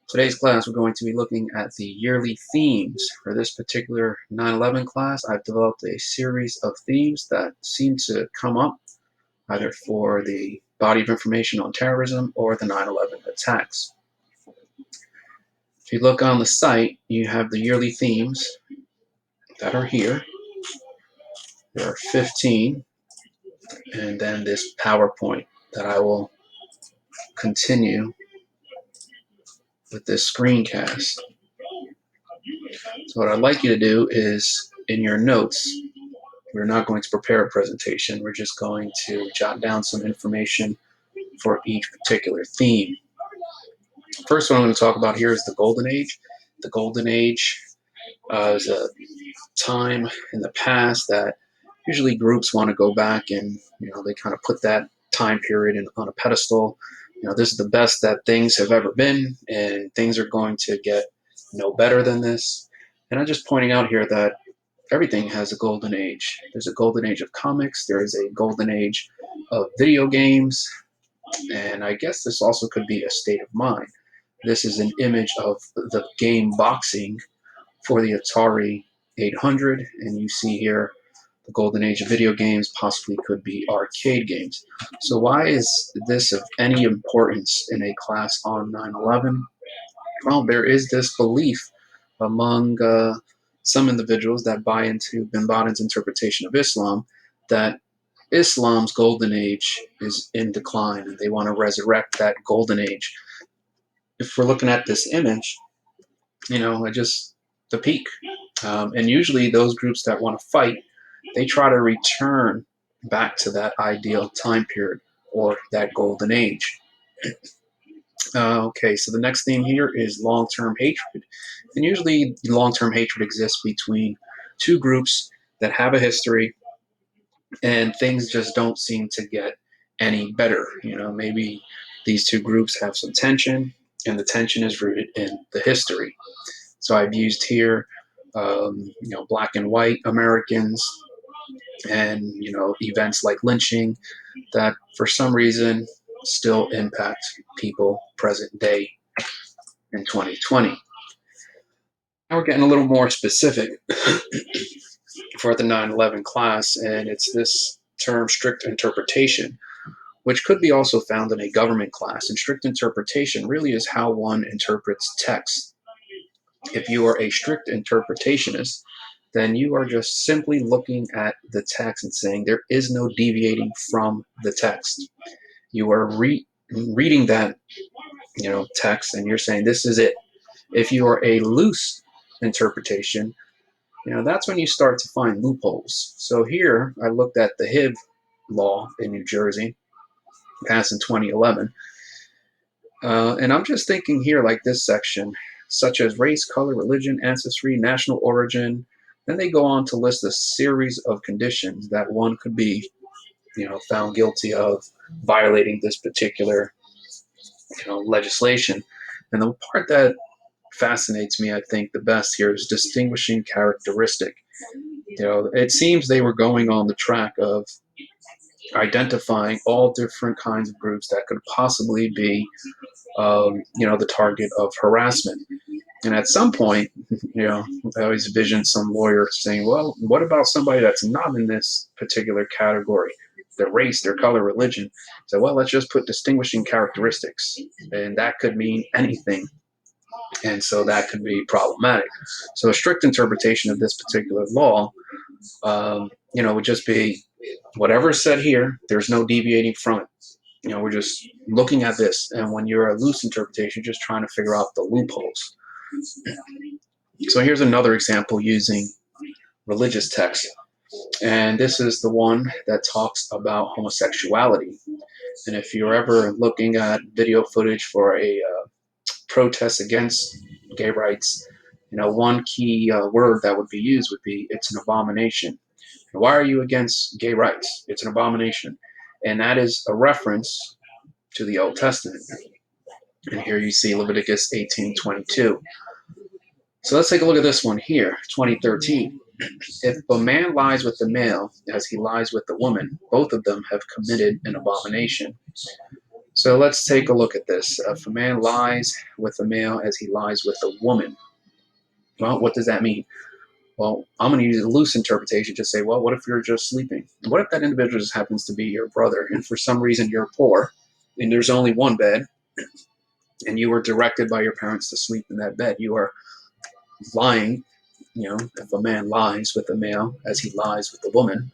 Today's class, we're going to be looking at the yearly themes. For this particular 9/11 class, I've developed a series of themes that seem to come up either for the body of information on terrorism or the 9/11 attacks. If you look on the site, you have the yearly themes that are here. There are 15, and then this PowerPoint that I will continue with this screencast. So what I'd like you to do is, in your notes, we're not going to prepare a presentation. We're just going to jot down some information for each particular theme. First one I'm going to talk about here is the Golden Age. The Golden Age is a time in the past that usually groups want to go back and, they kind of put that time period on a pedestal. This is the best that things have ever been, and things are going to get no better than this. And I'm just pointing out here that everything has a golden age. There's a golden age of comics. There is a golden age of video games. And I guess this also could be a state of mind. This is an image of the game boxing for the Atari 800. And you see here the golden age of video games possibly could be arcade games. So why is this of any importance in a class on 9/11? Well, there is this belief among some individuals that buy into bin Laden's interpretation of Islam that Islam's golden age is in decline, and they want to resurrect that golden age. If we're looking at this image, just the peak. And usually those groups that want to fight, they try to return back to that ideal time period or that golden age. Okay, so the next theme here is long-term hatred. And usually long-term hatred exists between two groups that have a history and things just don't seem to get any better. Maybe these two groups have some tension and the tension is rooted in the history. So I've used here, black and white Americans and, events like lynching that for some reason still impact people present day in 2020. Now we're getting a little more specific for the 9/11 class, and it's this term strict interpretation, which could be also found in a government class. And strict interpretation really is how one interprets text. If you are a strict interpretationist, then you are just simply looking at the text and saying there is no deviating from the text. You are reading that text and you're saying this is it. If you are a loose interpretation, that's when you start to find loopholes. So here I looked at the HIV law in New Jersey, passed in 2011, and I'm just thinking here like this section, such as race, color, religion, ancestry, national origin. Then they go on to list a series of conditions that one could be, found guilty of violating this particular, legislation. And the part that fascinates me, I think, the best here is distinguishing characteristic. It seems they were going on the track of identifying all different kinds of groups that could possibly be, the target of harassment. And at some point, I always envision some lawyer saying, well, what about somebody that's not in this particular category? Their race, their color, religion. So, well, let's just put distinguishing characteristics. And that could mean anything. And so that could be problematic. So a strict interpretation of this particular law, would just be whatever is said here, there's no deviating from it. We're just looking at this. And when you're a loose interpretation, you're just trying to figure out the loopholes. So here's another example using religious text. And this is the one that talks about homosexuality. And if you're ever looking at video footage for a protest against gay rights, one key word that would be used would be it's an abomination. And why are you against gay rights? It's an abomination. And that is a reference to the Old Testament. And here you see Leviticus 18:22. So let's take a look at this one here, 2013. If a man lies with the male as he lies with the woman, both of them have committed an abomination. So let's take a look at this. If a man lies with a male as he lies with a woman, well, what does that mean? Well, I'm going to use a loose interpretation to say, well, what if you're just sleeping? What if that individual just happens to be your brother, and for some reason you're poor, and there's only one bed, and you were directed by your parents to sleep in that bed? You are lying. If a man lies with a male as he lies with a woman,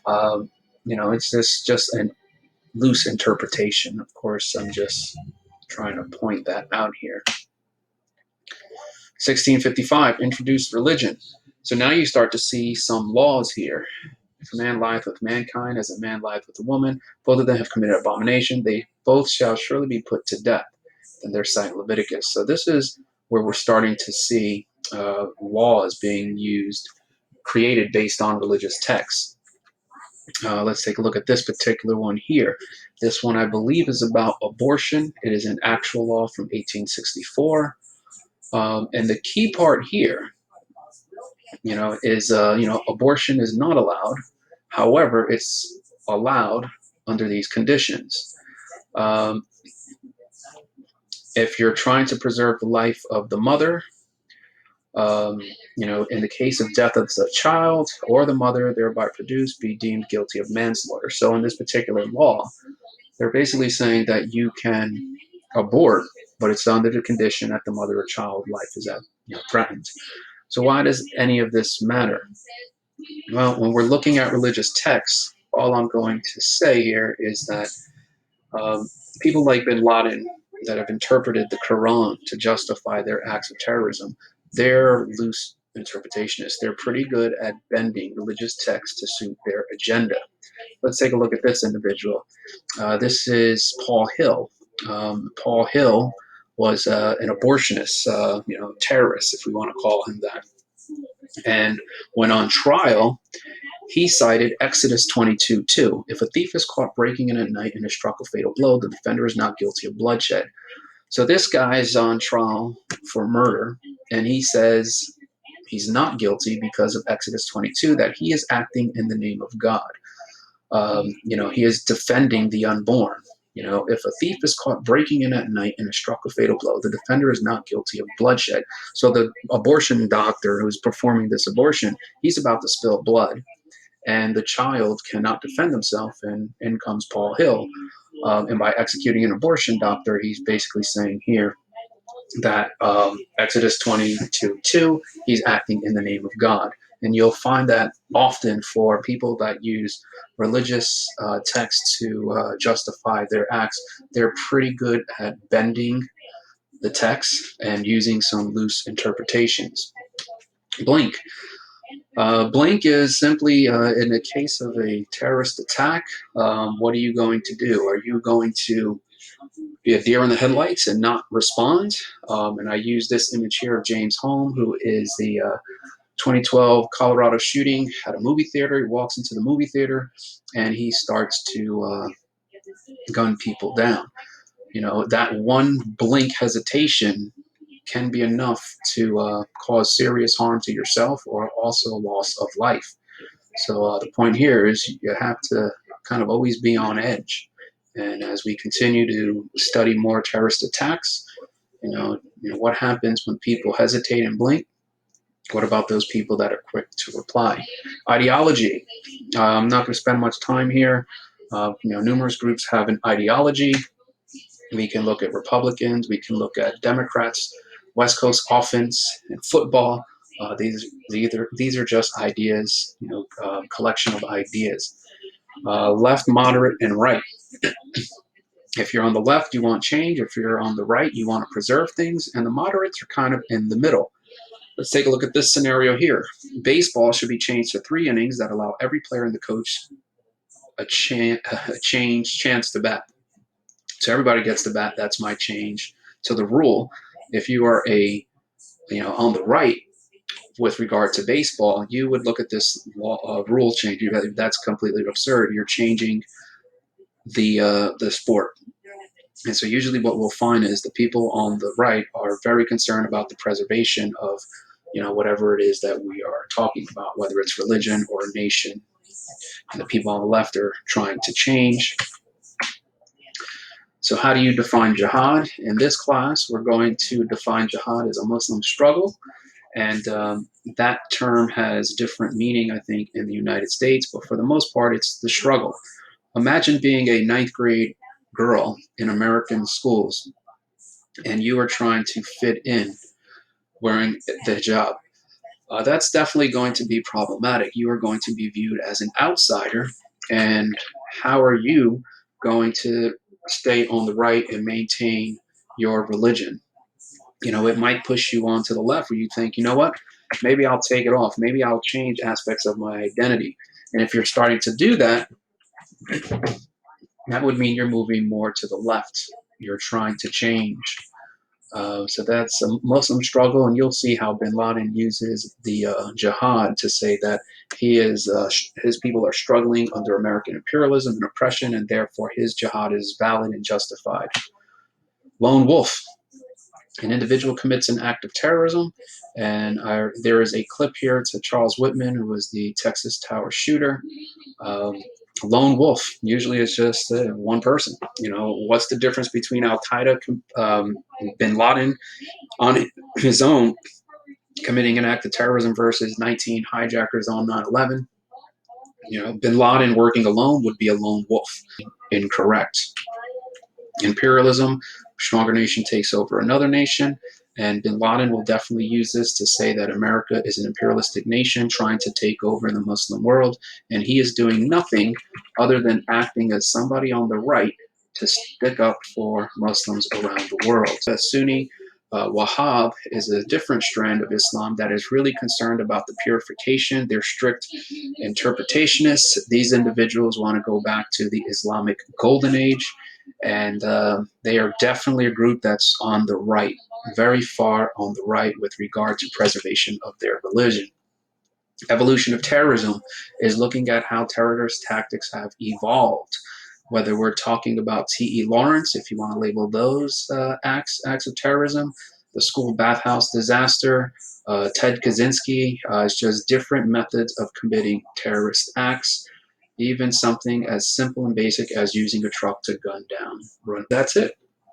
um, it's just a loose interpretation. Of course, I'm just trying to point that out here. 1655, introduced religion. So now you start to see some laws here. If a man lieth with mankind as a man lieth with a woman, both of them have committed abomination. They both shall surely be put to death. Then their site Leviticus. So this is where we're starting to see laws being used, created based on religious texts. Let's take a look at this particular one here. This one, I believe, is about abortion. It is an actual law from 1864. And the key part here, is, abortion is not allowed. However, it's allowed under these conditions. Um, if you're trying to preserve the life of the mother, in the case of death of the child or the mother thereby produced, be deemed guilty of manslaughter. So in this particular law, they're basically saying that you can abort, but it's under the condition that the mother or child life is threatened. So why does any of this matter? Well, when we're looking at religious texts, all I'm going to say here is that um, people like bin Laden that have interpreted the Quran to justify their acts of terrorism, they're loose interpretationists. They're pretty good at bending religious texts to suit their agenda. Let's take a look at this individual. This is Paul Hill. Paul Hill was an abortionist, terrorist, if we want to call him that. And when on trial, he cited Exodus 22:2. If a thief is caught breaking in at night and is struck a fatal blow, the defender is not guilty of bloodshed. So this guy is on trial for murder, and he says he's not guilty because of Exodus 22, that he is acting in the name of God. He is defending the unborn. If a thief is caught breaking in at night and is struck a fatal blow, the defender is not guilty of bloodshed. So the abortion doctor who's performing this abortion, he's about to spill blood, and the child cannot defend himself, and in comes Paul Hill. And by executing an abortion doctor, he's basically saying here that Exodus 22:2, he's acting in the name of God. And you'll find that often for people that use religious texts to justify their acts. They're pretty good at bending the text and using some loose interpretations. Blink. Blink is simply in the case of a terrorist attack, what are you going to do? Are you going to be a deer in the headlights and not respond? And I use this image here of James Holm, who is the 2012 Colorado shooting at a movie theater. He walks into the movie theater and he starts to gun people down. That one blink hesitation can be enough to cause serious harm to yourself or also loss of life. So the point here is you have to kind of always be on edge. And as we continue to study more terrorist attacks, what happens when people hesitate and blink? What about those people that are quick to reply? Ideology. I'm not going to spend much time here. Numerous groups have an ideology. We can look at Republicans. We can look at Democrats, West Coast offense, and football. These are just ideas, collection of ideas. Left, moderate, and right. If you're on the left, you want change. If you're on the right, you want to preserve things. And the moderates are kind of in the middle. Let's take a look at this scenario here. Baseball should be changed to 3 innings that allow every player and the coach a chance to bat. So everybody gets to bat. That's my change to the rule. If you are on the right with regard to baseball, you would look at this rule change. That's completely absurd. You're changing the sport. And so usually what we'll find is the people on the right are very concerned about the preservation of, whatever it is that we are talking about, whether it's religion or a nation. And the people on the left are trying to change. So, how do you define jihad? In this class, we're going to define jihad as a Muslim struggle. And that term has different meaning, I think, in the United States, but for the most part, it's the struggle. Imagine being a ninth grade girl in American schools and you are trying to fit in wearing the hijab. That's definitely going to be problematic. You are going to be viewed as an outsider. And how are you going to stay on the right and maintain your religion? It might push you onto the left where you think, you know what, maybe I'll take it off. Maybe I'll change aspects of my identity. And if you're starting to do that, that would mean you're moving more to the left. You're trying to change. So that's a Muslim struggle, and you'll see how Bin Laden uses the jihad to say that his people are struggling under American imperialism and oppression, and therefore his jihad is valid and justified. Lone wolf. An individual commits an act of terrorism, and there is a clip here to Charles Whitman, who was the Texas Tower shooter. Um, Lone wolf usually is just one person. What's the difference between Al Qaeda, Bin Laden on his own committing an act of terrorism versus 19 hijackers on 9/11? Bin Laden working alone would be a lone wolf. Incorrect. Imperialism, stronger nation takes over another nation. And bin Laden will definitely use this to say that America is an imperialistic nation trying to take over the Muslim world. And he is doing nothing other than acting as somebody on the right to stick up for Muslims around the world. The Sunni Wahhab is a different strand of Islam that is really concerned about the purification. They're strict interpretationists. These individuals want to go back to the Islamic Golden Age, and they are definitely a group that's on the right, very far on the right with regard to preservation of their religion. Evolution of terrorism is looking at how terrorist tactics have evolved. Whether we're talking about T.E. Lawrence, if you want to label those acts of terrorism, the school bathhouse disaster, Ted Kaczynski, it's just different methods of committing terrorist acts, even something as simple and basic as using a truck to gun down. That's it.